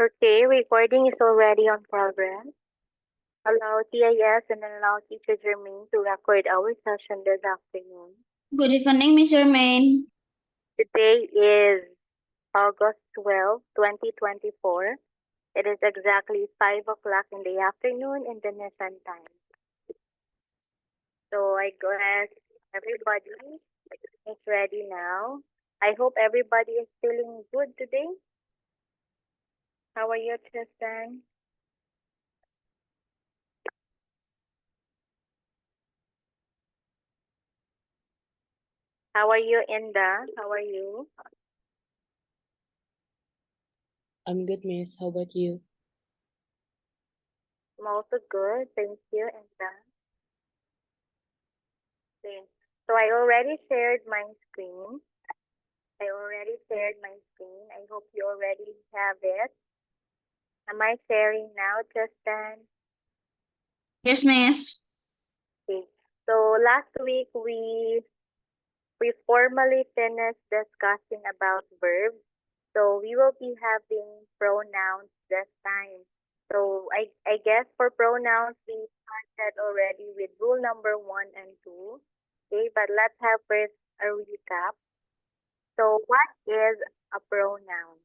Okay, recording is already on progress. Allow TIS and allow Teacher Jermaine to record our session this afternoon. Good evening, Miss Germain. Today is August 12, 2024. It is exactly 5 o'clock in the afternoon in the Nissan time. So I guess everybody is ready now. I hope everybody is feeling good today. How are you, Tristan? How are you, Inda? How are you? I'm good, miss. How about you? I'm also good. Thank you, Inda. Okay. So I already shared my screen. I hope you already have it. Am I sharing now, Tristan? Yes, Miss. Okay. So last week we formally finished discussing about verbs. So we will be having pronouns this time. So I guess for pronouns we started already with rule number 1 and 2. Okay, but let's have first a recap. So what is a pronoun?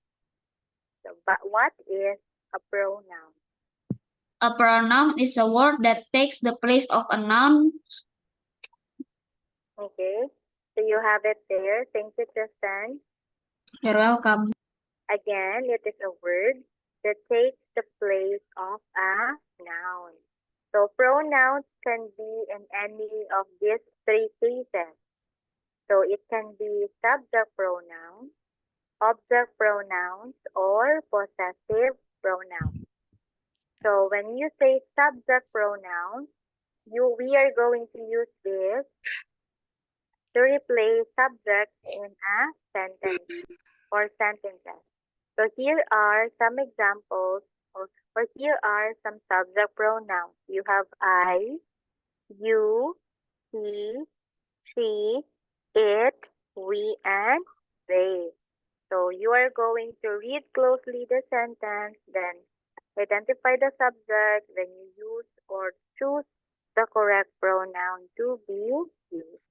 But what is a pronoun? A pronoun is a word that takes the place of a noun. Okay, so you have it there. Thank you, Tristan. You're welcome. Again, it is a word that takes the place of a noun. So pronouns can be in any of these three cases. So it can be subject pronouns, object pronouns, or possessive pronouns. So when you say subject pronouns, we are going to use this to replace subject in a sentence or sentences. So here are some examples or here are some subject pronouns. You have I, you, he, she, it, we, and they. So you are going to read closely the sentence, then identify the subject, then you use or choose the correct pronoun to be used.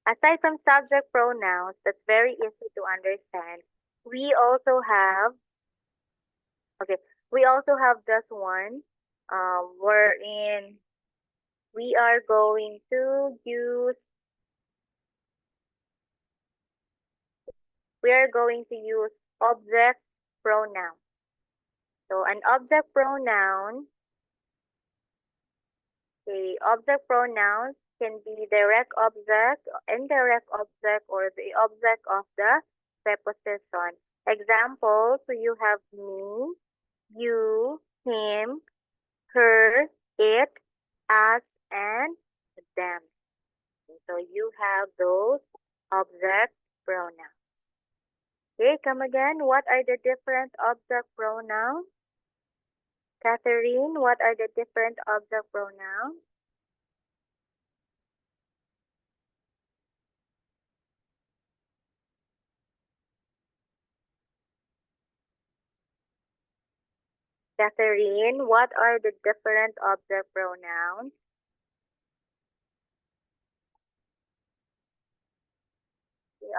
Aside from subject pronouns, that's very easy to understand. We also have, this one, wherein we are going to use object pronoun. So an object pronoun, the object pronouns can be direct object, indirect object, or the object of the preposition. Examples, so you have me, you, him, her, it, us, and them. So you have those object pronouns. Okay, come again. What are the different object pronouns? Catherine, what are the different object pronouns? Catherine, what are the different object pronouns? The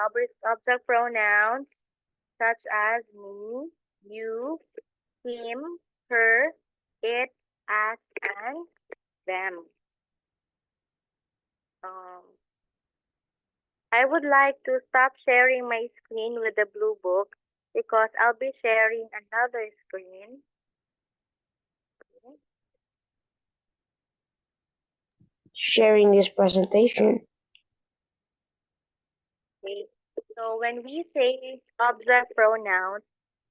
object pronouns such as me, you, him, her, it, us, and them. I would like to stop sharing my screen with the blue book because I'll be sharing another screen. Sharing this presentation. Okay. So when we say object pronouns,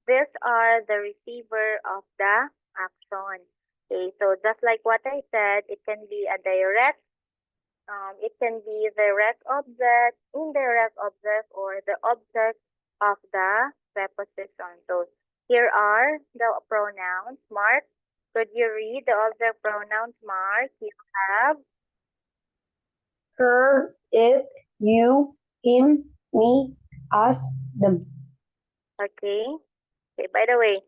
these are the receiver of the action. Okay, so just like what I said, it can be a direct object, indirect object, or the object of the preposition. So here are the pronouns. Mark, could you read the object pronouns, Mark? You have Her, it, you, him, me, us, them. okay. Okay, by the way,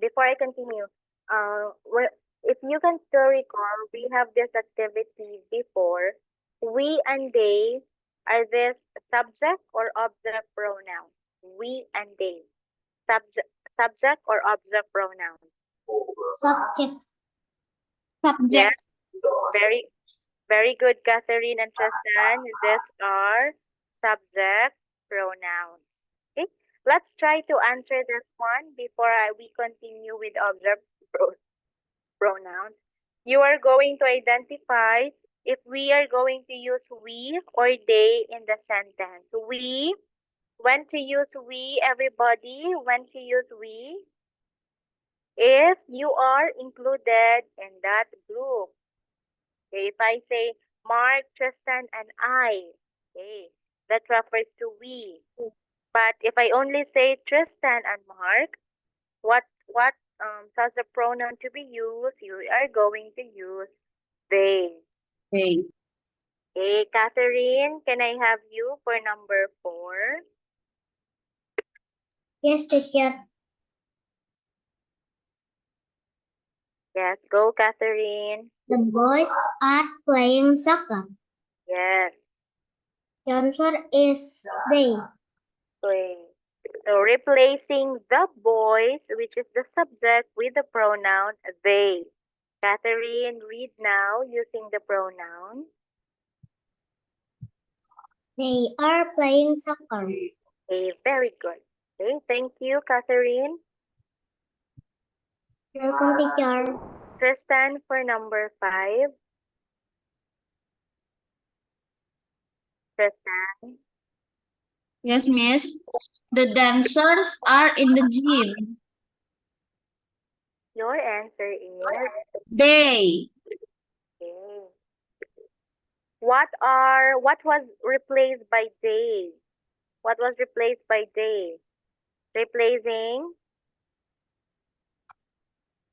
Before I continue, if you can still recall, we have this activity before. We and they are this subject or object pronoun. We and they. Subject or object pronoun. Subject. Yes, Subject. very, very good, Catherine and Tristan. These are subject pronouns. Okay, let's try to answer this one before we continue with object pronouns. You are going to identify if we are going to use we or they in the sentence. We, when to use we, everybody, when to use we. If you are included in that group. Okay, if I say Mark, Tristan, and I, okay, that refers to we. But if I only say Tristan and Mark, what does the pronoun to be used? You are going to use they. Okay. Okay, Catherine, can I have you for number 4? Yes, teacher. Yes, go, Catherine. The boys are playing soccer. Yes, The answer is they. play. So replacing the boys, which is the subject, with the pronoun they. Catherine, read now using the pronoun. They are playing soccer. Okay, very good. Okay, thank you, Catherine. Welcome, teacher. Tristan for number 5. Tristan. Yes, miss. The dancers are in the gym. Your answer is They. okay. What was replaced by they? What was replaced by they? Replacing?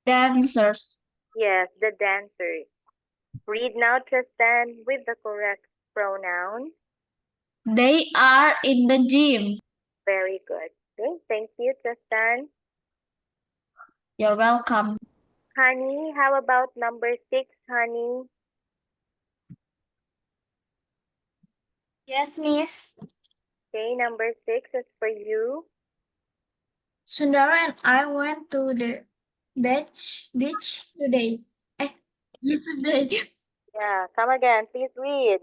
Dancers. Yes, the dancers. Read now, Tristan, with the correct pronoun. They are in the gym. Very good. Okay, thank you, Tristan. You're welcome. Honey, how about number 6, honey? Yes, miss. Okay, number 6 is for you. Sundara and I went to the beach today. Yesterday. Yeah, come again. Please read.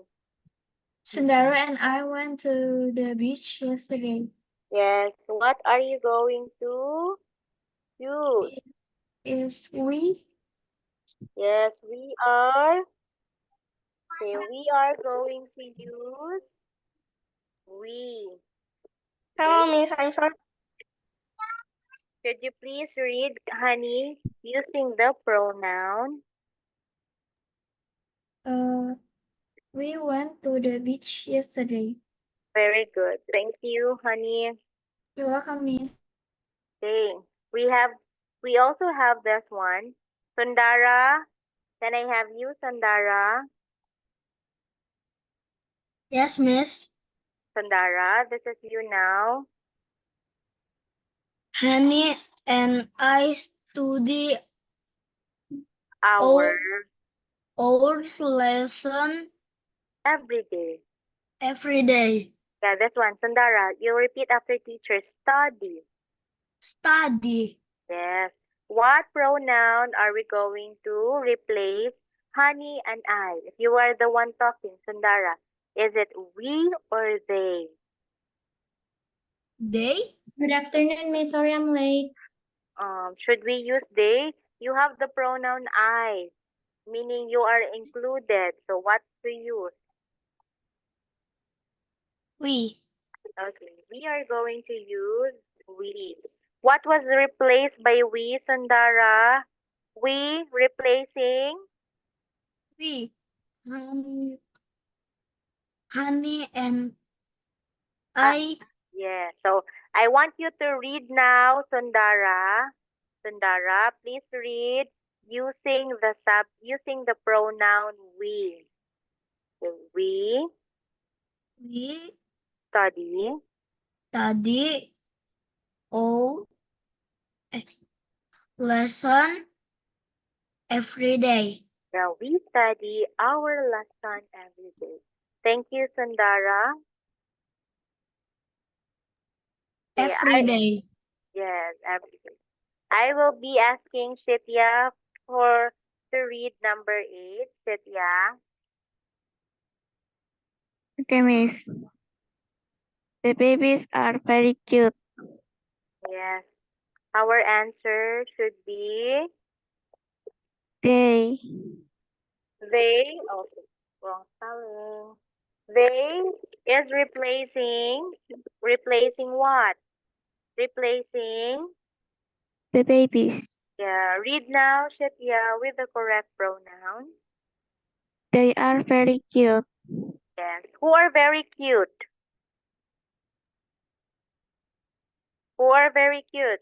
Sundara and I went to the beach yesterday. Yes, what are you going to use? Is we? Yes, we are. Okay, we are going to use we. Hello, Miss. I'm sorry. Could you please read, honey, using the pronoun? We went to the beach yesterday. Very good. Thank you, honey. You're welcome, miss. Okay, we also have this one. Sundara, can I have you, Sundara? Yes, miss. Sundara, this is you now. Honey and I study Our old lesson every day. every day. Yeah, this one. Sundara, you repeat after teacher. Study. Study. Yes. What pronoun are we going to replace honey and I? If you are the one talking, Sundara, is it we or they? They? Good afternoon, miss. Sorry I'm late. Should we use they? You have the pronoun I, meaning you are included. So what to use? We. Okay, we are going to use we. What was replaced by we, Sundara? We replacing? We. Honey and I. Yeah, so I want you to read now, Sundara. Sundara, please read using the pronoun we. Okay, we We study study old lesson every day. Yeah, we study our lesson every day. Thank you, Sundara. Okay, Every day. yes, every day. I will be asking Shitya to read number 8. Shitya. Okay, Miss. The babies are very cute. Yes. Our answer should be They they. Okay, wrong spelling. They is replacing what? Replacing. the babies. Yeah. Read now, Shitya, with the correct pronoun. They are very cute. Yes. Who are very cute? Who are very cute?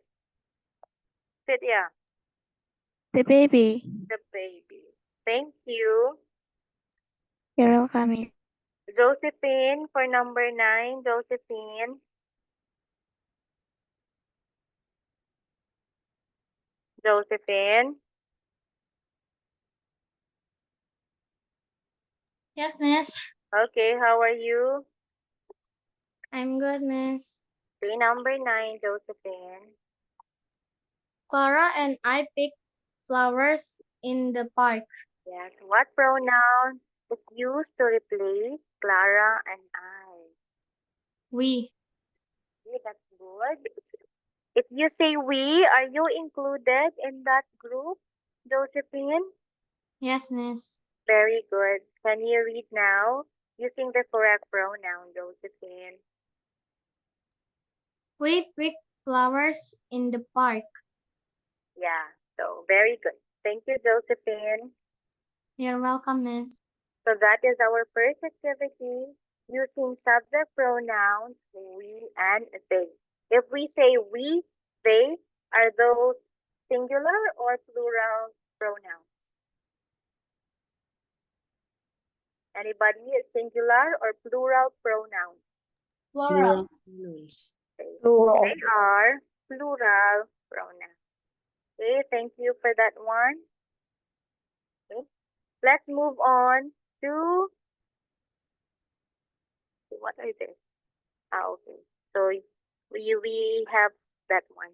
Shitya. The baby. The baby. Thank you. You're welcome, Miss. Josephine for number 9. Josephine. Josephine. Yes, Miss. Okay, how are you? I'm good, Miss. Okay, number 9, Josephine. Clara and I picked flowers in the park. Yes. What pronoun is used to replace Clara and I? We. Okay, that's good. If you say we, are you included in that group, Josephine? Yes, Miss. Very good. Can you read now using the correct pronoun, Josephine? We picked flowers in the park. Yeah, so very good. Thank you, Josephine. You're welcome, Miss. So that is our first activity using subject pronouns we and they. If we say we, they, are those singular or plural pronouns? Anybody? Singular or plural pronouns? Plural. They are plural pronouns. Okay, thank you for that one. Okay, let's move on to what are this? Okay. So we have that one.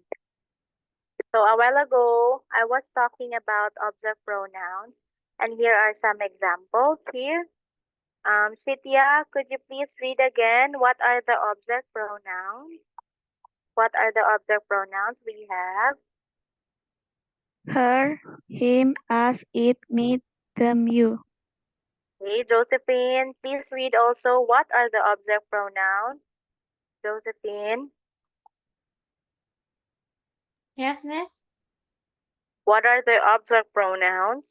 So a while ago, I was talking about object pronouns, and here are some examples here. Shitya, could you please read again? What are the object pronouns? What are the object pronouns we have? Her, him, us, it, me, them, you. Okay, Josephine, please read also. What are the object pronouns? Josephine, Yes, Miss. what are the object pronouns?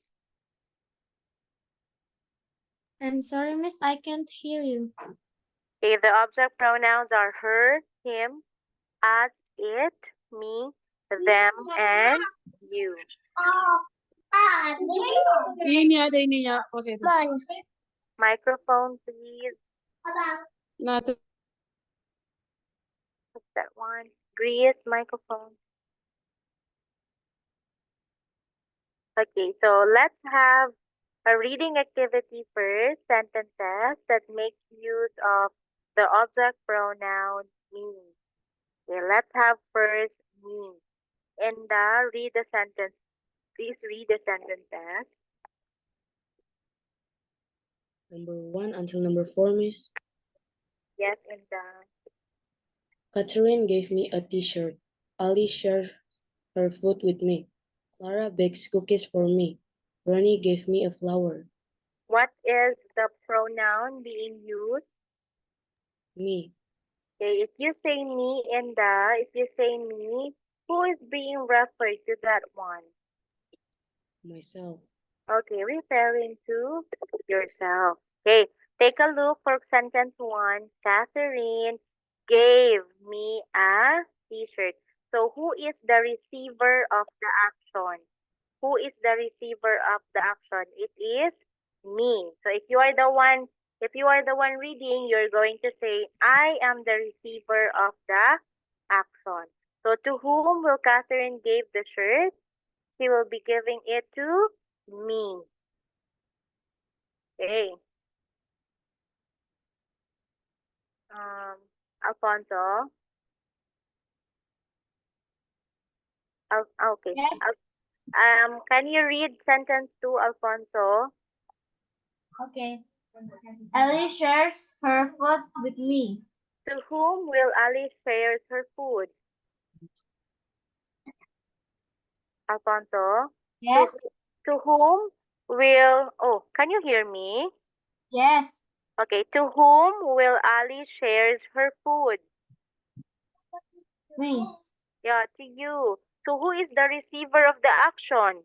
I'm sorry, Miss. I can't hear you. Okay, the object pronouns are her, him, us, it, me, them, and you. Okay. Microphone, please. Not What's that one? Grease microphone. Okay, so let's have a reading activity first. Sentences that make use of the object pronoun me. Okay, let's have first me. Inda, read the sentence. Please read the sentences. Number 1 until number 4, Miss. Yes, Inda. Catherine gave me a t-shirt. Ali shared her food with me. Clara bakes cookies for me. Ronnie gave me a flower. What is the pronoun being used? Me, Okay, if you say me, Inda, if you say me, who is being referred to that one? myself. Okay, referring to yourself. Okay, take a look for sentence 1. Catherine gave me a t-shirt. So who is the receiver of the action? Who is the receiver of the action? It is me. So if you are the one reading, you're going to say, I am the receiver of the action. So to whom will Catherine give the shirt? She will be giving it to me. Okay. Alfonso. Okay. Yes. Can you read sentence 2, Alfonso? Okay. Ellie shares her food with me. To whom will Ali share her food? Alfonso? Yes. To whom will, can you hear me? Yes. Okay, to whom will Ali share her food? Me. Yeah, to you. So who is the receiver of the action?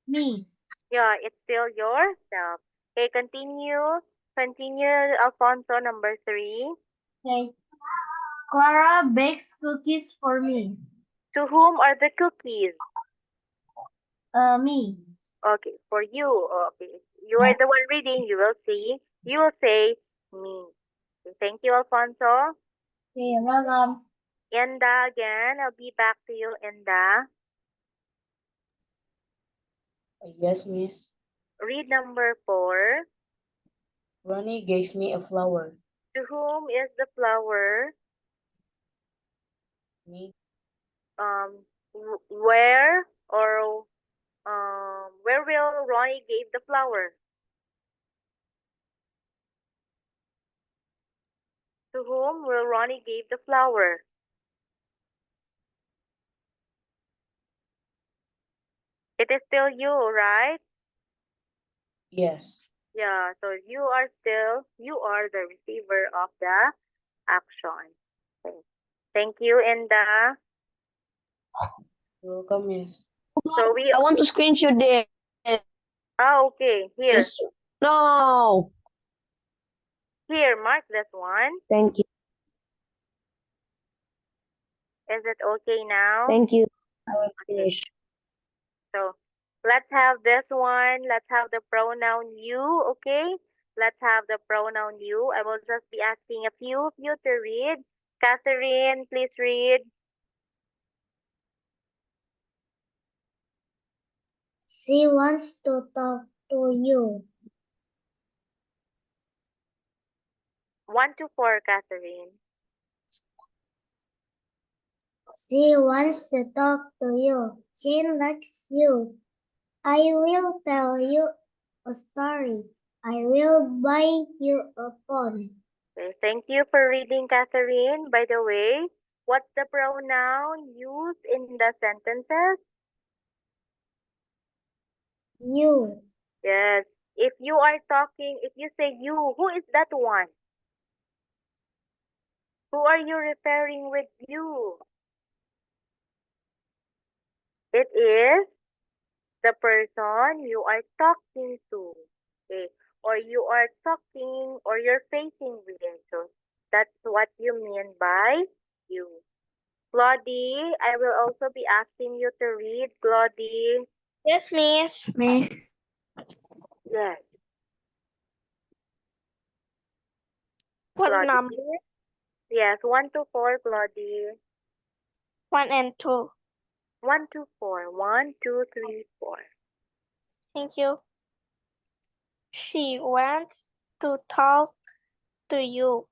Me. Yeah, it's still yourself. Okay, continue. Continue, Alfonso, number 3. Okay. Clara bakes cookies for me. To whom are the cookies? Me. Okay, for you. Okay, you are the one reading. You will see. You will say me. Okay, thank you, Alfonso. Okay, welcome. Enda again. I'll be back to you, Enda. Yes, miss. Read number 4. Ronnie gave me a flower. To whom is the flower? Me. Where or where will Ronnie give the flower? To whom will Ronnie give the flower? It is still you, right? Yes. Yeah, so you are the receiver of the action. Okay. Thank you, Enda. Welcome, miss. So we, I want to screenshot this. okay, here, No. mark this one. Thank you. Is it okay now? Thank you. I will Okay. finish. So let's have this one. Let's have the pronoun you, okay? Let's have the pronoun you. I will just be asking a few of you to read. Catherine, please read. She wants to talk to you. 1 to 4, Catherine. She wants to talk to you. She likes you. I will tell you a story. I will buy you a phone. Okay, thank you for reading, Catherine. By the way, what's the pronoun used in the sentences? You. Yes. If you are talking, if you say you, who is that one? Who are you referring with you? It is the person you are talking to. Okay. Or you are talking or you're facing with. So that's what you mean by you. Claudie, I will also be asking you to read. Claudie. Yes, miss. Miss. Yes. What Claudie. number? Yes, 1 to 4, Claudie. 1 and 2. 1 to 4. 1, 2, 3, 4. Thank you. She wants to talk to you.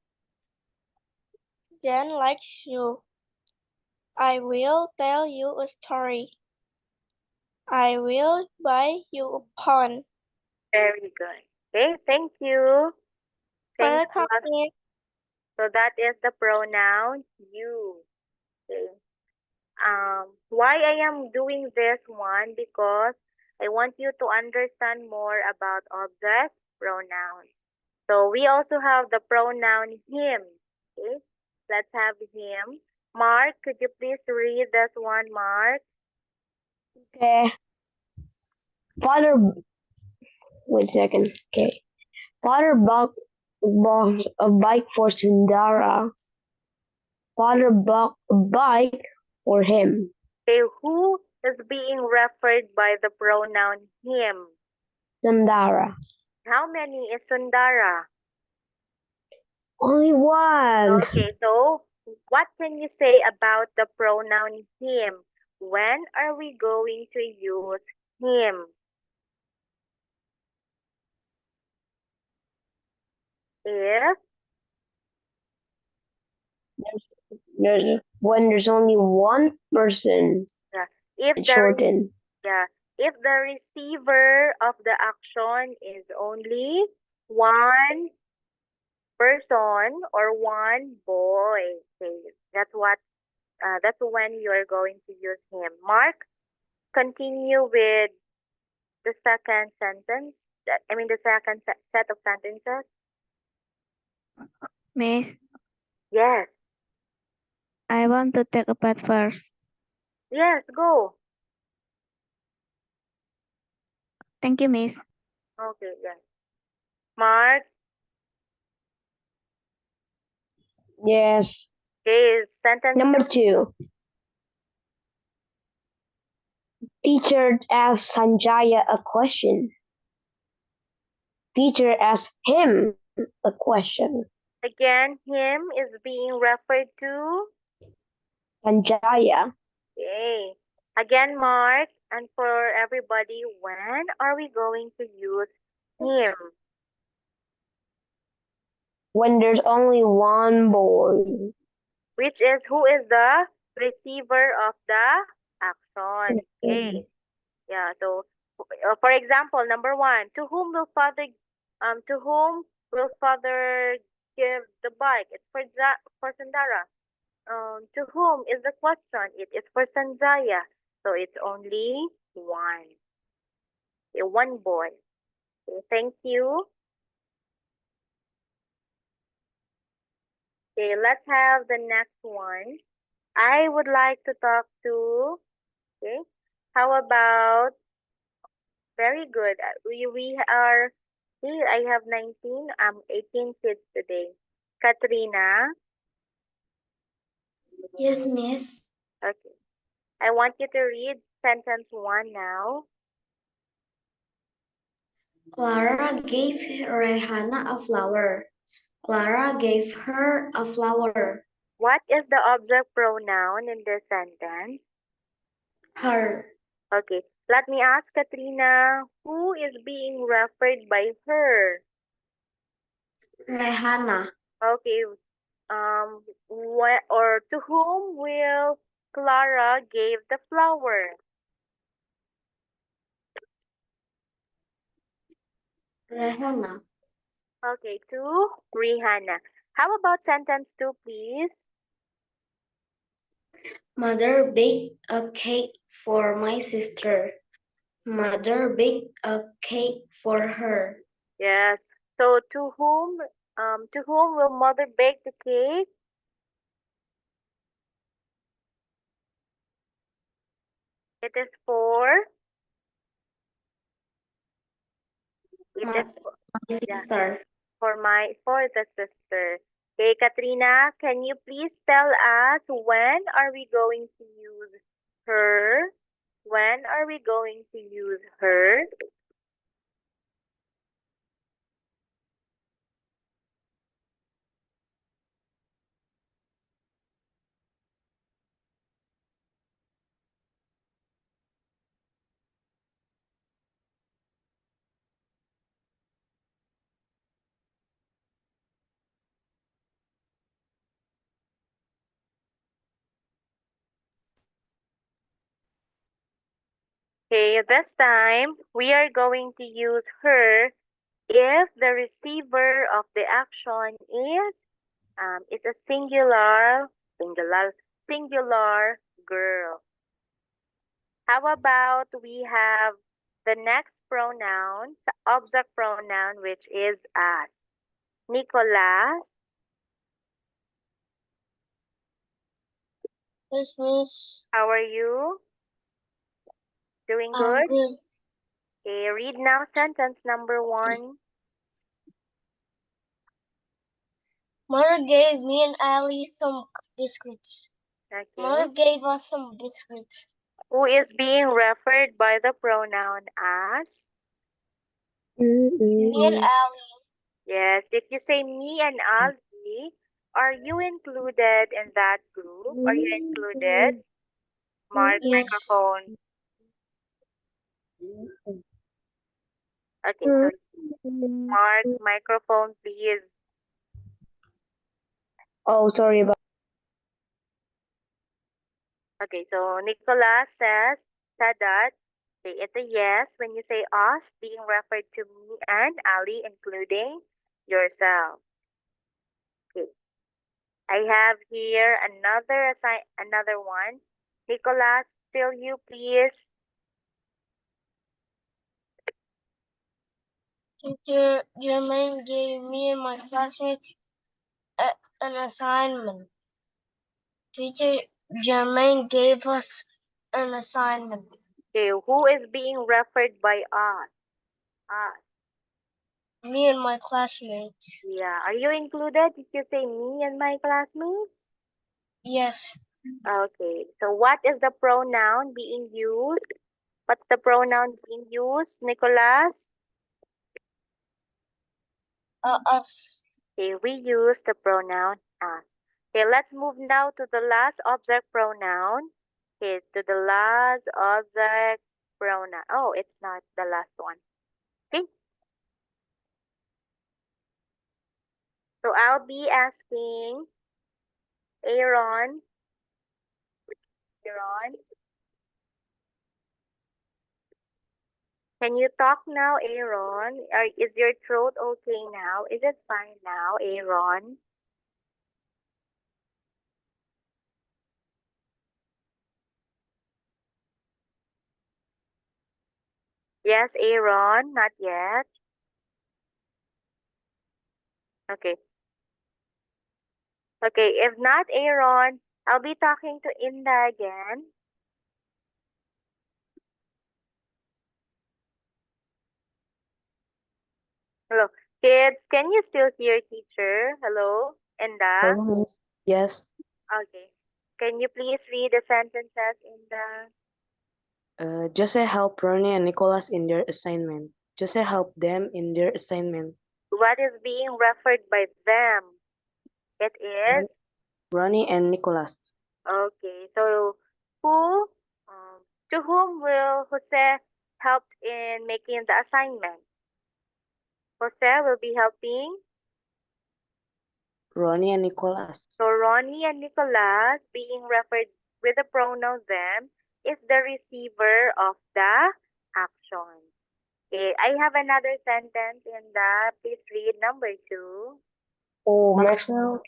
Jen likes you. I will tell you a story. I will buy you a phone. Very good. Okay, thank you. Thanks, Welcome, Claudie. miss. So that is the pronoun you. Okay. Why I am doing this one? Because I want you to understand more about object pronouns. So we also have the pronoun him. Okay, let's have him. Mark, could you please read this one, Mark? Okay. Father, wait a second. Okay. Father bought a bike for Sundara. Father bought a bike for him. Okay, who is being referred by the pronoun him? Sundara. How many is Sundara? Only one. Okay, so what can you say about the pronoun him? When are we going to use him? If When there's only one person, if it's the shortened. if the receiver of the action is only one person or one boy. Okay, that's when you are going to use him. Mark, continue with the second sentence. The second set of sentences. Miss, Yes, I want to take a bath first. yes, go. Thank you, Miss. Okay, yes. Mark, Yes. okay, sentence Number 2. Teacher asked Sanjaya a question. Teacher asked him a question. again, him is being referred to. Sanjaya. Okay. Again, Mark, and for everybody, when are we going to use him? When there's only one boy. Who is the receiver of the action? Okay. Yeah. So, for example, number 1, to whom will father give the bike? It's for Sandara. To whom is the question? It is for Sanjaya. So it's only one. Okay, one boy. Okay, thank you. Okay, let's have the next one. I would like to talk to, okay, how about, very good. We are, see, I have 19, 18 kids today. Katrina, Yes, Miss. okay. I want you to read sentence 1 now. Clara gave Rehana a flower. Clara gave her a flower. What is the object pronoun in this sentence? Her. Okay, let me ask Katrina, who is being referred by her? Rehana. Okay, to whom will Clara gave the flower? Rehana. Okay, to Rihanna. How about sentence 2, please? Mother baked a cake for my sister. Mother baked a cake for her. Yes. So to whom will mother bake the cake? It is for My sister. for the sister. Okay, Katrina, can you please tell us when are we going to use her? When are we going to use her? Okay, this time we are going to use her if the receiver of the action is a singular girl. How about we have the next pronoun, the object pronoun, which is us. Nicholas, Yes, Miss. how are you? Doing I'm good? good. Okay, read now sentence number 1. Mother gave me and Ali some biscuits. Okay. Mother gave us some biscuits. Who is being referred by the pronoun as? Me and Ali. Yes, if you say me and Ali, Are you included in that group? Are you included? Mark Yes. microphone. Okay, so Mark microphone, please. Oh, sorry about. Okay, so Nicholas said that. Okay, it's a yes when you say us, being referred to me and Ali, including yourself. Okay, I have here another one. Nicholas, still you, please. Teacher Germain gave me and my classmates an assignment. Teacher Germain gave us an assignment. Okay, who is being referred by us? Us. Me and my classmates. Yeah, are you included? Did you say me and my classmates? Yes. Okay, so what is the pronoun being used? What's the pronoun being used, Nicholas? Us. Okay, we use the pronoun us. Okay, let's move now to the last object pronoun. Okay, to the last object pronoun. Oh, it's not the last one. Okay. So I'll be asking Aaron. Aaron, can you talk now, Aaron? Is your throat okay now? Is it fine now, Aaron? Yes, Aaron, not yet. Okay. Okay, if not Aaron, I'll be talking to Inda again. Hello. Kids, can you still hear teacher? Hello, Inda? Hello, Miss. Yes. Okay. Can you please read the sentences, Inda? Jose helped Ronnie and Nicholas in their assignment. Jose helped them in their assignment. What is being referred by them? It is? Ronnie and Nicholas. Okay, so who, to whom will Jose help in making the assignment? Jose will be helping. Ronnie and Nicholas. So Ronnie and Nicholas, being referred with the pronoun them, is the receiver of the action. Okay, I have another sentence in the, please read number 2. Oh, Maxwell.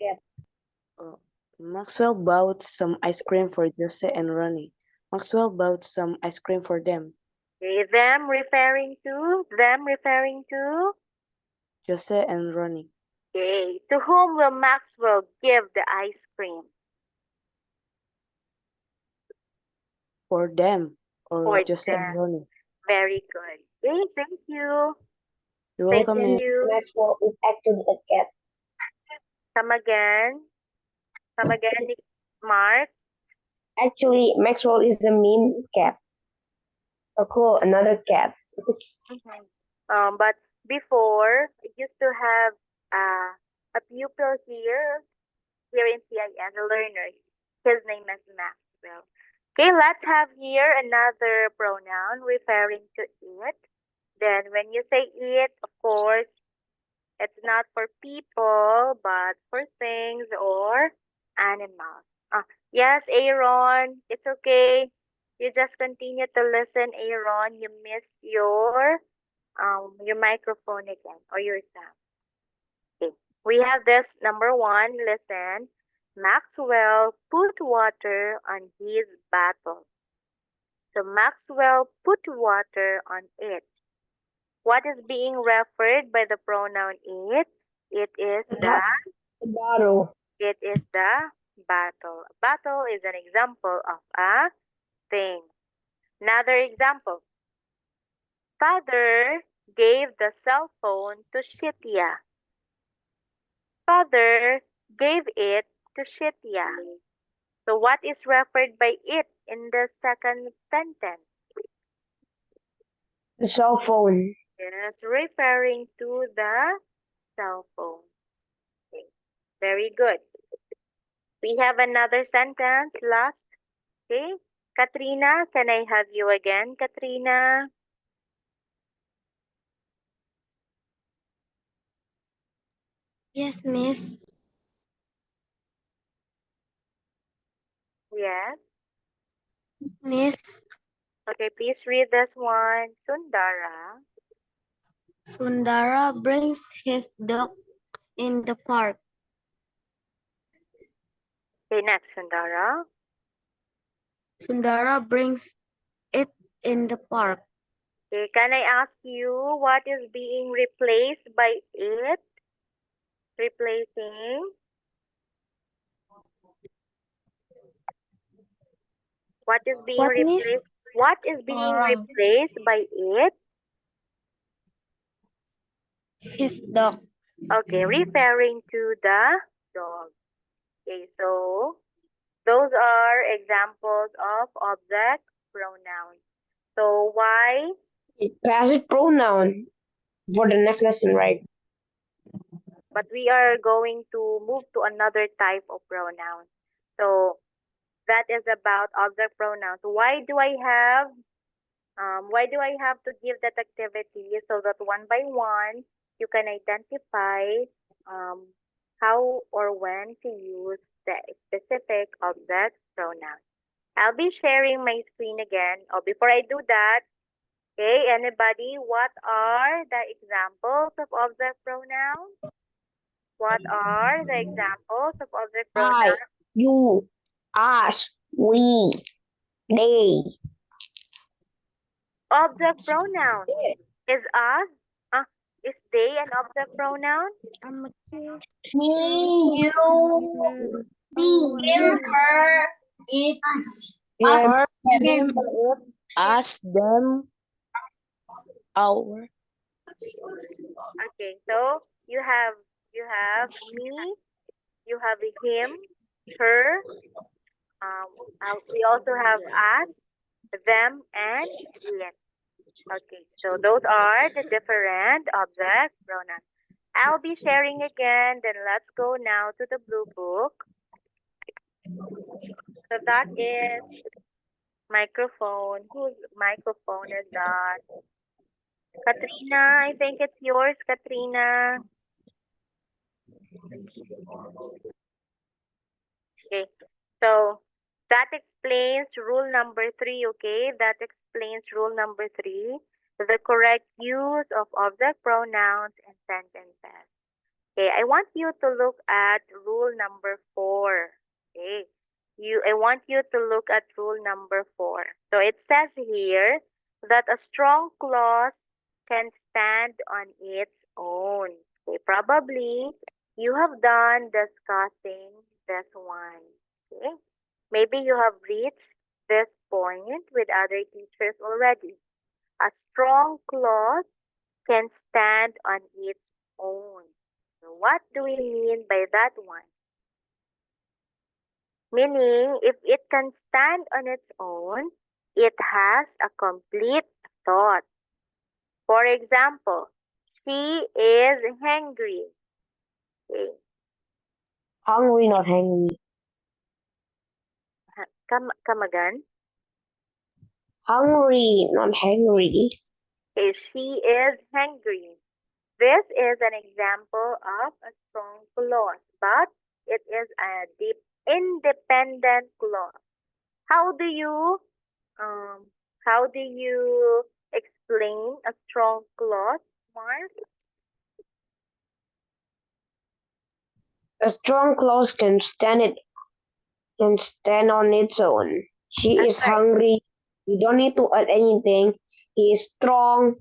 Maxwell. Maxwell bought some ice cream for Jose and Ronnie. Maxwell bought some ice cream for them. Okay, them referring to Jose and Ronnie. okay, to whom will Maxwell give the ice cream? For them. Or For Jose and them. Ronnie. Very good. Okay, thank you. You're Thank welcome, Miss. you. Maxwell is actually a cat. Come again. Come again, Mark. Actually, Maxwell is a meme cat. Oh, cool, another cat. But before, I used to have a pupil here in CIS, a learner. His name is Maxwell. Okay, let's have here another pronoun referring to it. Then when you say it, of course, it's not for people, but for things or animals. Yes, Aaron, it's okay. You just continue to listen, Aaron. You missed your microphone again or your sound. Okay. We have this number 1. Listen. Maxwell put water on his bottle. So Maxwell put water on it. What is being referred by the pronoun it? It is the Bottle. It is the battle. A battle is an example of a thing. Another example. Father gave the cell phone to Shitya. Father gave it to Shitya. So what is referred by it in the second sentence? The cell phone. Yes, referring to the cell phone. Okay. Very good. We have another sentence, last. Okay. Katrina, can I have you again, Katrina? Yes, Miss. Yes. Miss, Okay, please read this one. Sundara. Sundara brings his dog in the park. Okay, next, Sundara. Sundara brings it in the park. Okay, can I ask you what is being replaced by it? Replacing. What is being What, Miss? replaced? What is being Orang. replaced by it? His dog. Okay, referring to the dog. Okay, so those are examples of object pronouns. So why? Passive pronoun for the next lesson, right? But we are going to move to another type of pronoun. So that is about object pronouns. Why do I have to give that activity so that one by one you can identify how or when to use the specific object pronoun. I'll be sharing my screen again. Oh, before I do that, okay, anybody, what are the examples of object pronouns? What are the examples of object I, pronouns? you, us, we, they. Object pronoun is us. Is they an object pronoun? Me, you, him, her, it, us. Remember, them. remember it. Us, them, our. Okay, so you have me, you have him, her. We also have us, them, and it. Okay, so those are the different object pronouns. I'll be sharing again. Then let's go now to the blue book. So that is microphone. Whose microphone is that? Katrina, I think it's yours, Katrina. Okay, so that explains rule number 3, okay? That explains rule number 3, the correct use of object pronouns in sentences. Okay, I want you to look at rule number 4, okay? I want you to look at rule number 4. So it says here that a strong clause can stand on its own. Okay, probably you have done discussing this one. Okay, maybe you have reached this point with other teachers already. A strong clause can stand on its own. So what do we mean by that one? Meaning, if it can stand on its own, it has a complete thought. For example, she is hungry. Okay. Hungry, not hungry. Come again. Hungry, not hungry. Okay, she is hungry. This is an example of a strong clause, but it is a deep independent clause. How do you explain a strong clause, Mark? A strong clause can stand on its own. She That's is right. hungry. You don't need to add anything. He is strong.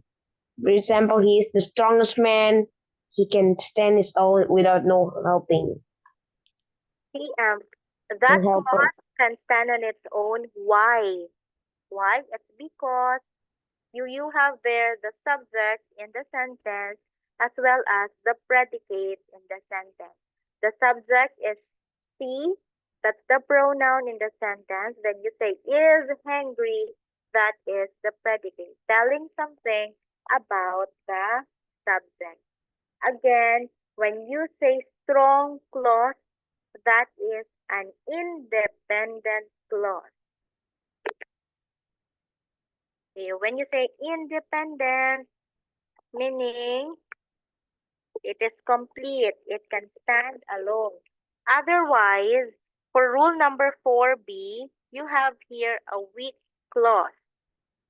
For example, he is the strongest man. He can stand his own without no helping. See, that No helper. clause can stand on its own. Why? Why? It's because you have there the subject in the sentence as well as the predicate in the sentence. The subject is she, that's the pronoun in the sentence. Then you say is hungry, that is the predicate, telling something about the subject. Again, when you say strong clause, that is an independent clause. Okay, when you say independent, meaning it is complete, it can stand alone. Otherwise, for rule number 4B, you have here a weak clause.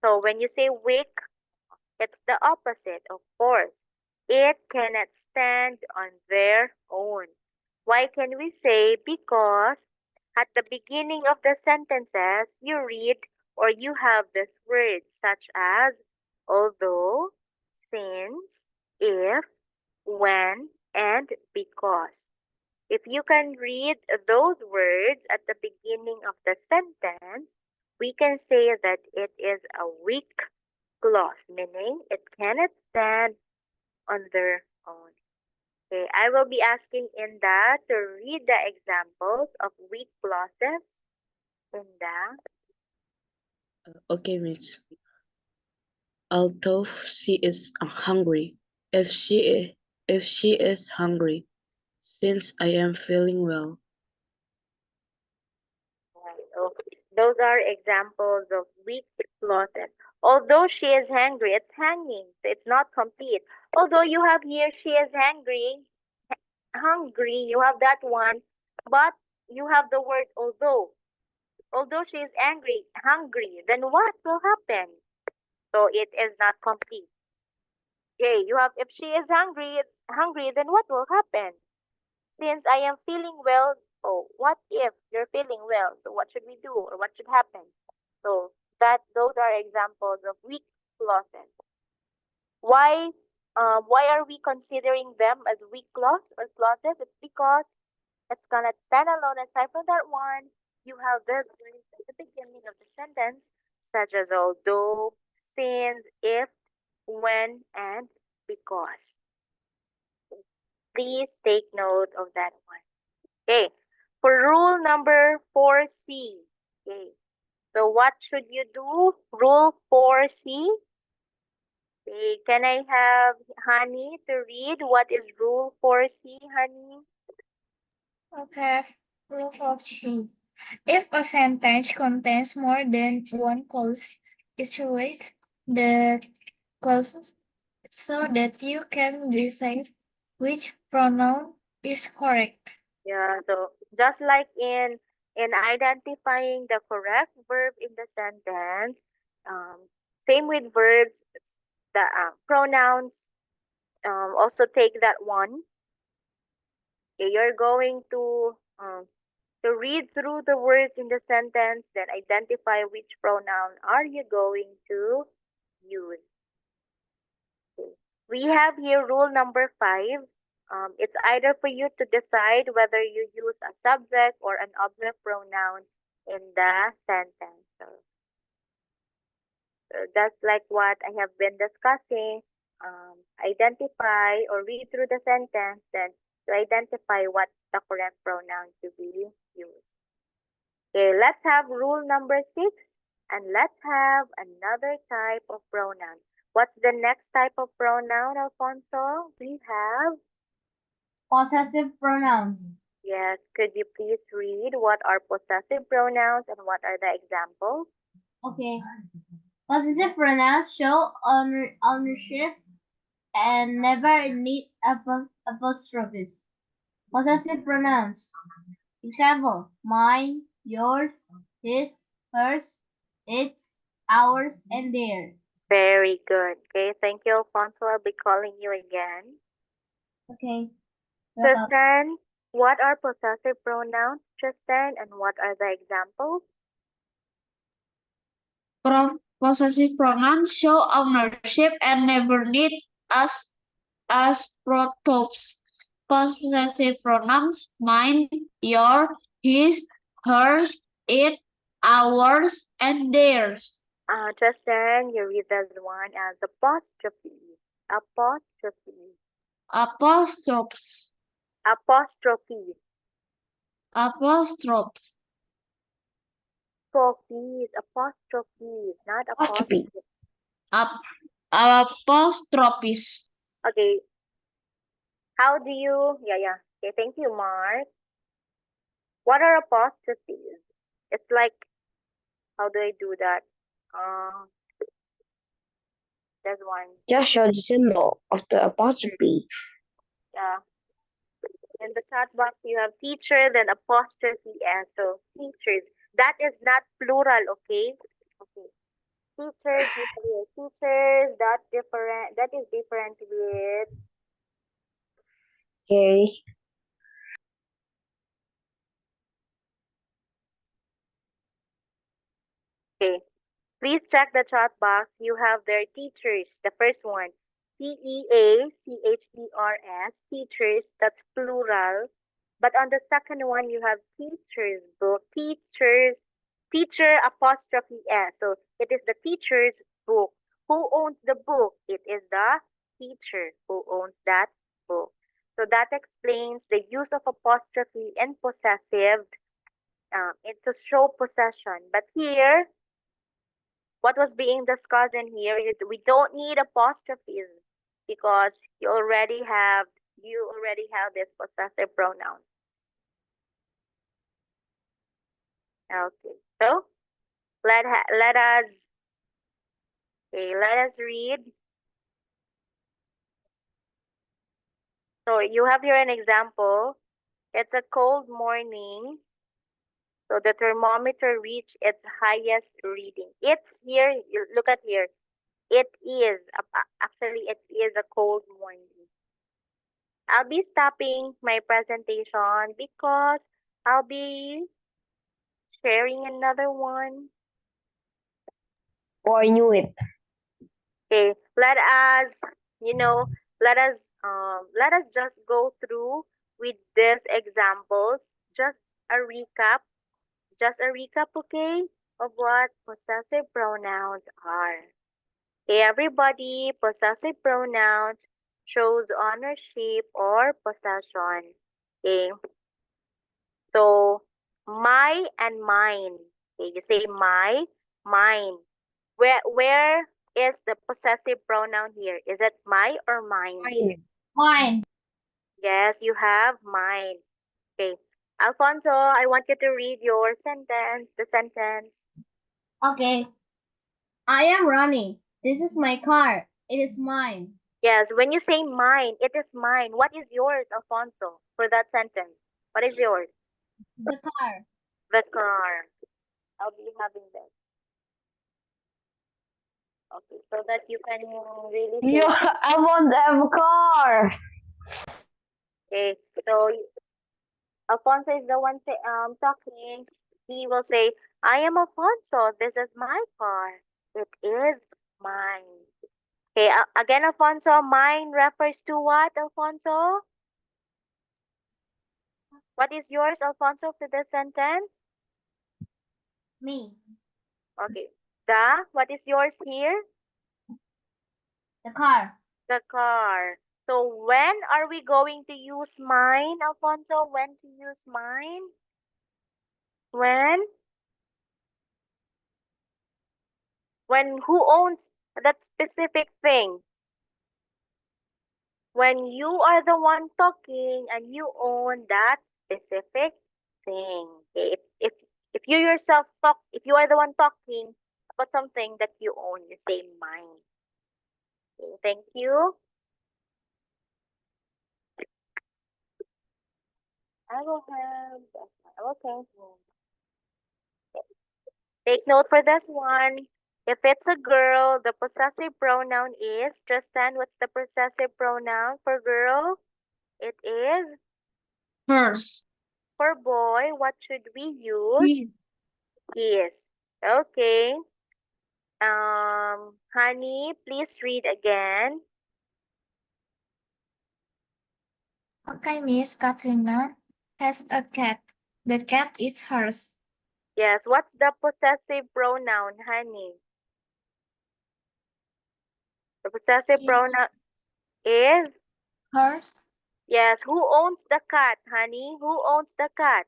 So when you say weak, it's the opposite, of course. It cannot stand on their own. Why can we say? Because at the beginning of the sentences, you read or you have these words such as although, since, if, when, and because. If you can read those words at the beginning of the sentence, we can say that it is a weak clause, meaning it cannot stand on their own. Okay, I will be asking Inda to read the examples of weak clauses. Inda. Okay, Miss. Although she is hungry, if she is hungry, since I am feeling well. Right, so those are examples of weak clauses. Although she is hungry, it's hanging, so it's not complete. Although you have here she is hungry, you have that one, but you have the word although. Although she is hungry, then what will happen? So it is not complete. Okay, you have if she is hungry, then what will happen? Since I am feeling well, oh, what if you're feeling well? So what should we do or what should happen? So those are examples of weak clauses. Why are we considering them as weak clause or clauses? It's because it's gonna stand alone. Aside from that one, you have the words at the beginning of the sentence, such as although, since, if, when, and because. Please take note of that one. Okay, for rule number 4C. Okay, so what should you do? Rule 4C. Okay, can I have Honey to read what is rule 4C, Honey? Okay, rule of C. If a sentence contains more than one clause, isolate the clauses so that you can decide which pronoun is correct. Yeah, so just like in identifying the correct verb in the sentence, same with verbs, the pronouns, also take that one. Okay, you're going to read through the words in the sentence, then identify which pronoun are you going to use. Okay. We have here rule number 5. It's either for you to decide whether you use a subject or an object pronoun in the sentence. So just like what I have been discussing, identify or read through the sentence, then to identify what the correct pronoun to be used. Okay, let's have rule number 6, and let's have another type of pronoun. What's the next type of pronoun, Alfonso? We have Possessive pronouns. yes. Could you please read what are possessive pronouns and what are the examples? Okay. Possessive pronouns show ownership and never need apostrophes. Possessive pronouns. Example: mine, yours, his, hers, its, ours, and theirs. Very good. Okay, thank you, Alfonso. I'll be calling you again. Okay. Tristan, what are possessive pronouns, Tristan, and what are the examples? Possessive pronouns show ownership and never need as protopes. Possessive pronouns: mine, your, his, hers, it, ours, and theirs. Tristan, you read this one as apostrophe. Apostrophe. Apostrophes. Apostrophe. Apostrophes. Apostrophes, not apostrophe. Apostrophes. Okay. How do you, yeah. Okay, thank you, Mark. What are apostrophes? It's like, how do I do that? There's one. Just show the symbol of the apostrophe. Yeah. In the chat box, you have teacher, then apostrophe S. So teachers. That is not plural, okay? Okay. Teachers, teachers. That different. That is different with. Okay. Okay. Please check the chat box. You have their teachers. The first one, TEACHERS, teachers. That's plural. But on the second one, you have teachers book, teachers, teacher apostrophe S. So it is the teacher's book. Who owns the book? It is the teacher who owns that book. So that explains the use of apostrophe in possessive to show possession. But here, what was being discussed in here is we don't need apostrophes because you already have this possessive pronoun. Okay, so let us read. So you have here an example. It's a cold morning. So the thermometer reached its highest reading. It's here. You look at here. It is actually it is a cold morning. I'll be stopping my presentation because I'll be sharing another one. Oh, I knew it. Okay, let us just go through with these examples. Just a recap, okay, of what possessive pronouns are. Okay, everybody, possessive pronouns shows ownership or possession. Okay, so my and mine. Okay, you say my, mine. Where is the possessive pronoun here? Is it my or mine? Mine. Mine. Yes, you have mine. Okay. Alfonso, I want you to read your the sentence. Okay. I am running. This is my car. It is mine. Yes, when you say mine, it is mine. What is yours, Alfonso, for that sentence? What is yours? The car. The car. I'll be having this. Okay, so that you can really say. Yeah, I want to have a car. Okay, so Alfonso is the one talking. He will say, I am Alfonso. This is my car. It is mine. Okay, again, Alfonso, mine refers to what, Alfonso? What is yours, Alfonso, for this sentence? Me. Okay. What is yours here? The car. The car. So when are we going to use mine, Alfonso? When to use mine? When? When who owns that specific thing? When you are the one talking and you own that specific thing. Okay? If you yourself talk, if you are the one talking about something that you own, you say mine. Okay, thank you. I will have okay. Take note for this one. If it's a girl, the possessive pronoun is, Tristan, what's the possessive pronoun for girl? It is. Hers. For boy, what should we use? His. Okay. Honey, please read again. Okay, Miss Katrina has a cat. The cat is hers. Yes, what's the possessive pronoun, honey? The possessive pronoun is? Hers. Yes, who owns the cat, honey? Who owns the cat?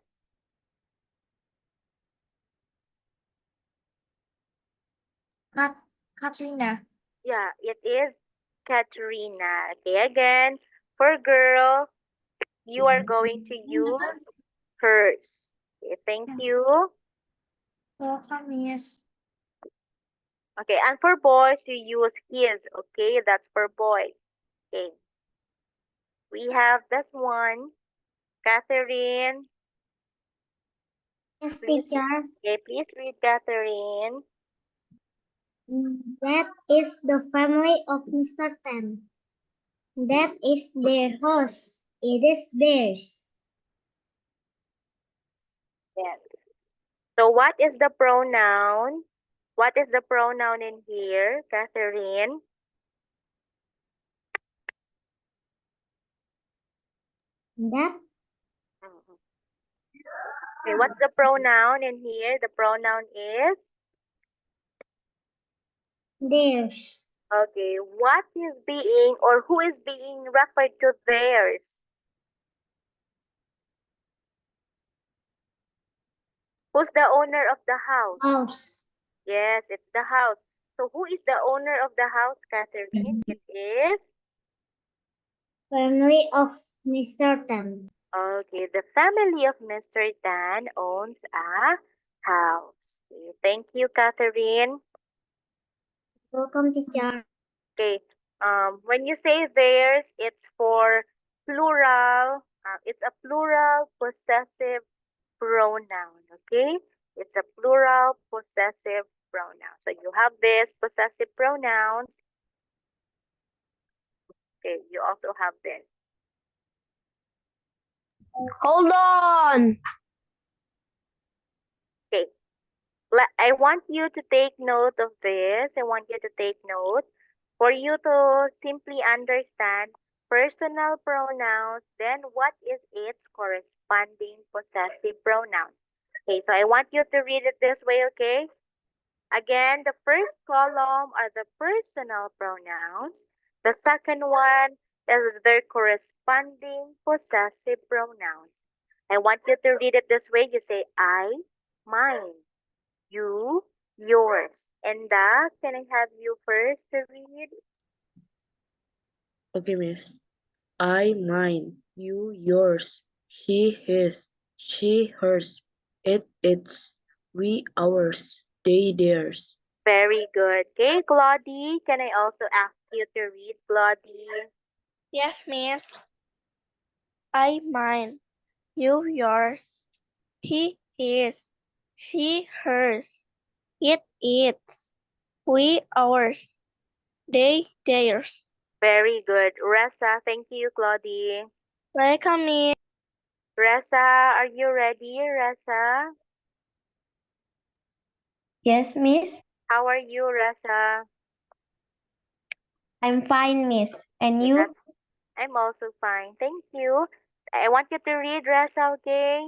Katrina. Yeah, it is Katrina. Okay, again, for girl, you are going to use hers. Okay, thank Yes. you. Welcome, Miss. Okay, and for boys, you use his. Okay, that's for boys. Okay. We have this one. Catherine. Yes, Please, teacher. okay, please read Catherine. That is the family of Mr. Tan. That is their house. It is theirs. Yes. So what is the pronoun? What is the pronoun in here, Catherine? That Mhm. Okay, what's the pronoun in here? The pronoun is? theirs. Okay, what is being or who is being referred to theirs? Who's the owner of the house? House. Yes, it's the house. So who is the owner of the house, Catherine? It is? Family of Mr. Tan. Okay, the family of Mr. Tan owns a house. Okay, thank you, Catherine. Welcome, teacher. Okay, when you say theirs, it's for plural. It's a plural possessive pronoun, okay? It's a plural possessive pronoun. So you have this possessive pronouns. Okay, you also have this. Hold on. Okay, I want you to take note of this. I want you to take note for you to simply understand personal pronouns, then what is its corresponding possessive pronoun? Okay, so I want you to read it this way, okay? Again, the first column are the personal pronouns. The second one is their corresponding possessive pronouns. I want you to read it this way. You say I, mine, you, yours. And can I have you first to read? Okay, miss. I, mine. You, yours. He, his. She, hers. It, its. We, ours. They, theirs. Very good. Okay, Claudie, can I also ask you to read, Claudie? Yes, Miss. I mine. You yours. He his. She hers. It its. We ours. They theirs. Very good. Ressa, thank you, Claudie. Welcome, Miss. Ressa, are you ready, Ressa? Yes, Miss. How are you, Ressa? I'm fine, Miss. And Okay, you? I'm also fine. Thank you. I want you to read, Ressa, okay?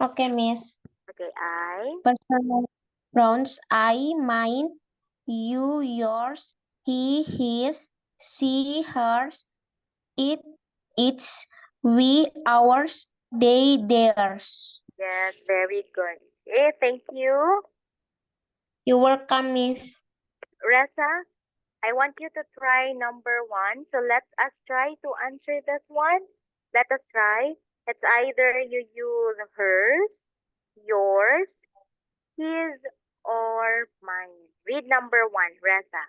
Okay, Miss. Okay, I. Personal pronouns I, mine, you, yours, he, his, she, hers, it, its, we, ours, they, theirs. Yes, very good. Okay, thank you. You're welcome, Miss. Ressa, I want you to try number 1. So let us try to answer this one. Let us try. It's either you use hers, yours, his, or mine. Read number 1, Ressa.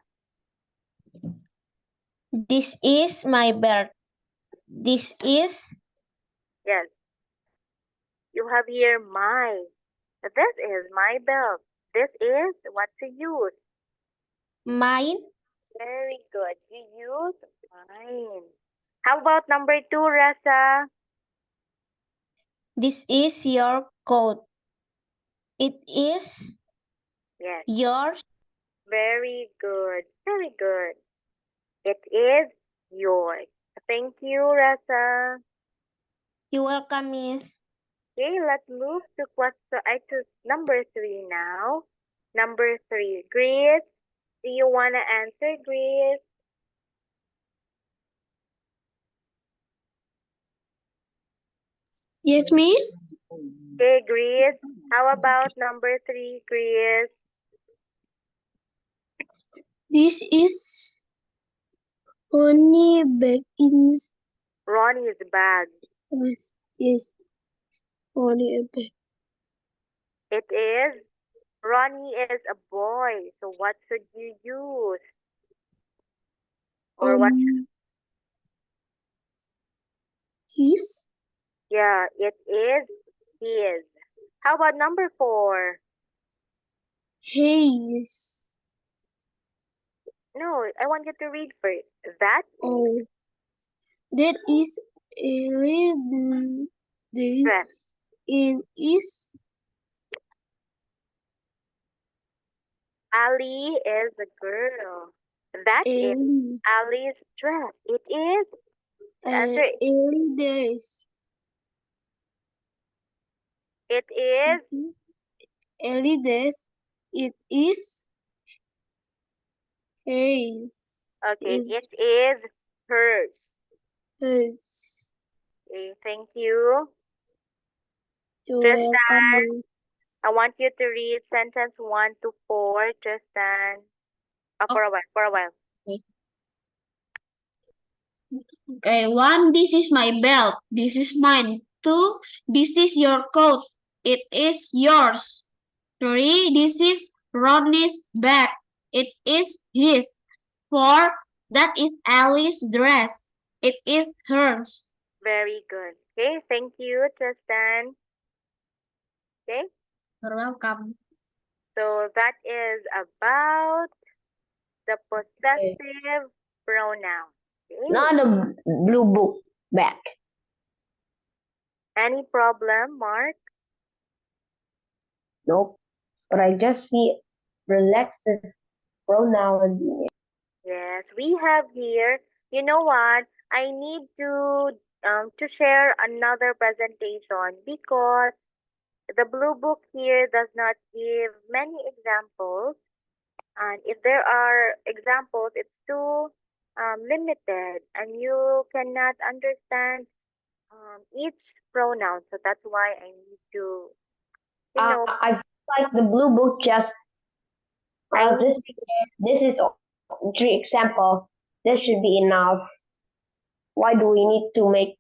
This is my belt. This is Yes. You have here my. This is my belt. This is what to use. mine. Very good. You use mine. How about number 2, Ressa? This is your coat. It is Yes. yours. Very good. Very good. It is yours. Thank you, Ressa. You're welcome, Miss. Okay, let's move to number 3 now. Number 3, Grace. Do you want to answer, Grace? Yes, Miss. Okay, Grace. How about number 3, Grace? This is only back in Ronnie's bag. yes. Ronnie a boy. It is. Ronnie is a boy. So what should you use? Or what? His. Yeah, it is his. How about number 4? His. No, I want you to read first. That Oh. That is a dress. this is Ali is a girl. That is Ellie. Ali's dress. It is. The answer, Ellie days. it is. Ellie days. It is his. Okay, Is it is hers. his. Okay, thank you. You're Tristan, welcome. I want you to read sentence 1 to 4, Tristan. For a while. Okay, 1, this is my belt. This is mine. 2, this is your coat. It is yours. 3, this is Ronnie's bag. It is his. 4, that is Alice's dress. It is hers. Very good. Okay, thank you, Tristan. Okay, You're welcome. so that is about the possessive pronoun. Okay. Now the blue book back. Any problem, Mark? Nope. But I just see reflexive pronoun. Yes, we have here. You know what? I need to share another presentation because the blue book here does not give many examples, and if there are examples, it's too limited, and you cannot understand each pronoun. So that's why I need to, I feel like the blue book just this is 3 example. This should be enough. Why do we need to make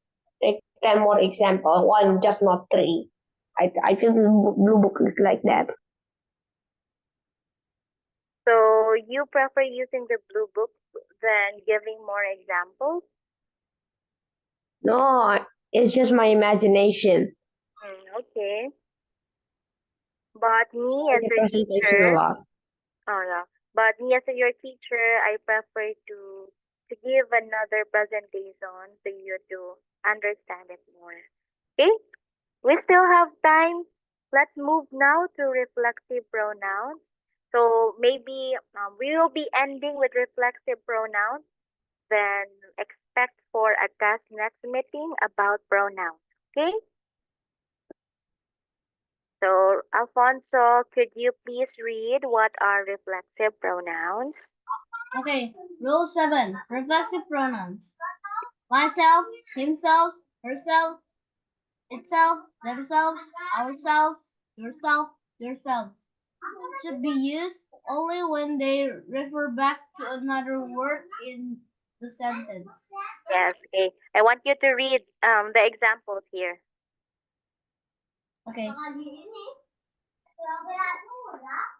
10 more example? One, just not 3. I feel the blue book is like that. So you prefer using the blue book than giving more examples? No, it's just my imagination. Okay. But me as The your presentation teacher, a lot. oh yeah. But me as your teacher, I prefer to give another presentation for you to understand it more. Okay? We still have time. Let's move now to reflexive pronouns. So maybe we will be ending with reflexive pronouns. Then expect for a test next meeting about pronouns. Okay? So, Alfonso, could you please read what are reflexive pronouns? Okay, rule 7, reflexive pronouns. Myself, himself, herself, itself, themselves, ourselves, yourself, yourselves. Should be used only when they refer back to another word in the sentence. Yes, okay. I want you to read the examples here. Okay.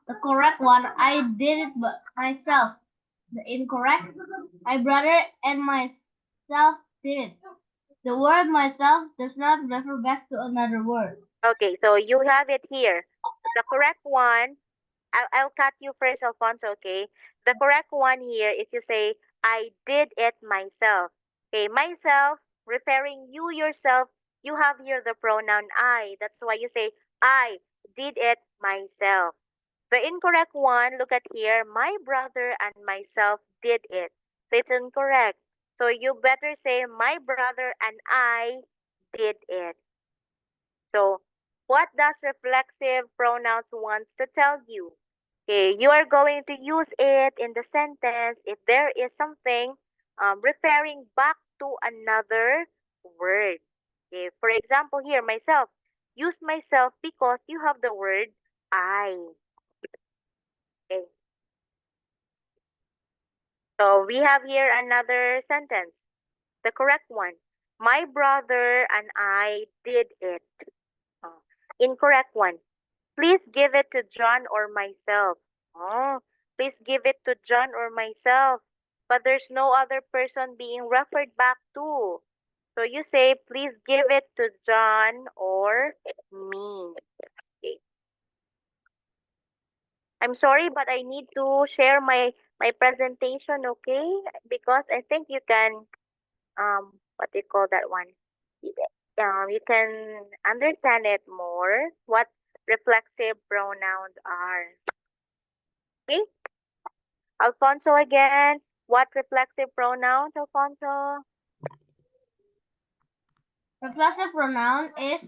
The correct one, I did it myself. The incorrect, my brother and myself did. The word myself does not refer back to another word. Okay, so you have it here. The correct one, I'll cut you first, Alfonso, okay? The correct one here, if you say, I did it myself. Okay, myself, referring you yourself, you have here the pronoun I. That's why you say, I did it myself. The incorrect one, look at here, my brother and myself did it. So it's incorrect. So you better say, my brother and I did it. So what does reflexive pronouns wants to tell you? Okay, you are going to use it in the sentence if there is something referring back to another word. Okay, for example here, myself. Use myself because you have the word I. Okay. So we have here another sentence. The correct one. My brother and I did it. Incorrect one. Please give it to John or myself. Oh, please give it to John or myself. But there's no other person being referred back to. So you say, please give it to John or me. Okay. I'm sorry, but I need to share my presentation, okay? Because I think you can, what do you call that one? You can understand it more, what reflexive pronouns are. Okay? Alfonso again. What reflexive pronouns, Alfonso? Reflexive pronoun is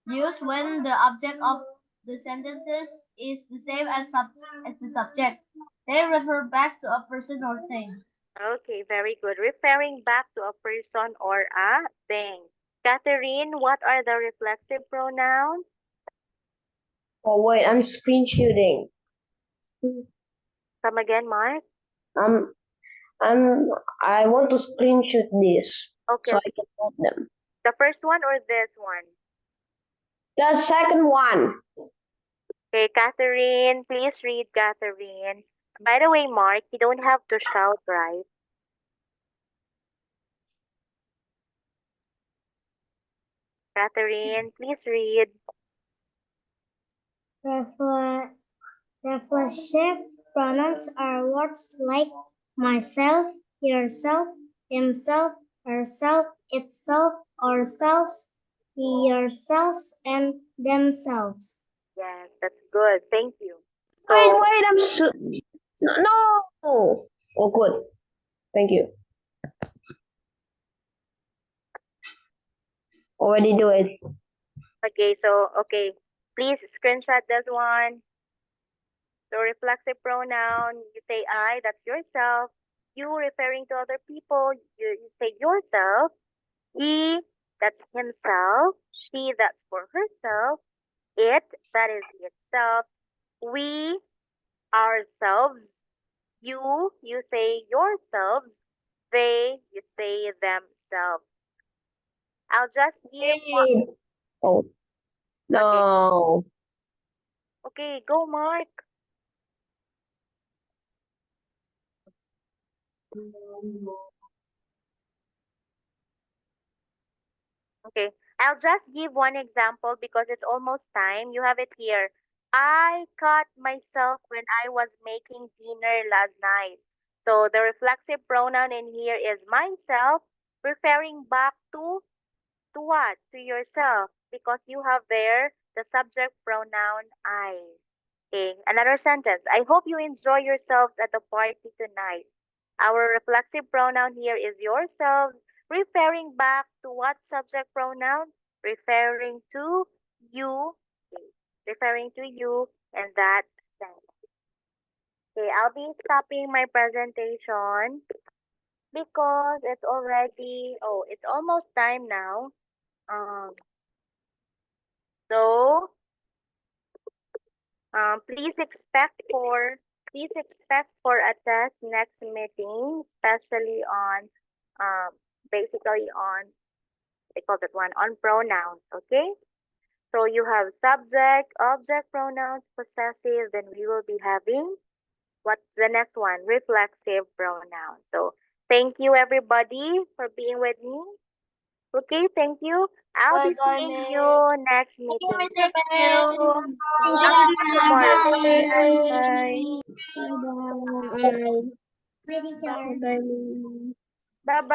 used when the object of the sentences is the same as the subject. They refer back to a person or thing. Okay, very good. Referring back to a person or a thing. Catherine, what are the reflexive pronouns? Oh wait, I'm screenshotting. Come again, Mark. I want to screenshot this Okay. so I can note them. The first one or this one? The second one. Okay, Catherine, please read, Catherine. By the way, Mark, you don't have to shout, right? Catherine, please read. Reflexive pronouns are words like myself, yourself, himself, herself, itself, ourselves, yourselves, and themselves. Yes, that's good. Thank you. Wait, no. Oh, good. Thank you. Already do it. Okay, so, okay. Please screenshot this one. So reflexive pronoun, you say I, that's yourself. You referring to other people, you say yourself. He, that's himself. She, that's for herself. It, that is itself. We, ourselves. You say yourselves. They, you say themselves. I'll just give one. Oh, no. Okay, go, Mark. Okay, I'll just give one example because it's almost time. You have it here. I caught myself when I was making dinner last night. So the reflexive pronoun in here is myself, referring back to what? To yourself, because you have there the subject pronoun I. Okay, another sentence. I hope you enjoy yourselves at the party tonight. Our reflexive pronoun here is yourselves, referring back to what subject pronoun? Referring to you. Okay, referring to you and that sentence. Okay, I'll be stopping my presentation because it's already, it's almost time now. So please expect for a test next meeting, especially on basically on they call that one on pronouns. Okay, so you have subject, object pronouns, possessive. Then we will be having what's the next one? Reflexive pronouns. So thank you everybody for being with me. Okay, thank you. I'll be seeing you next meeting. Thank you. I'll see you tomorrow. Bye. Bye. Bye. Bye. Bye-bye.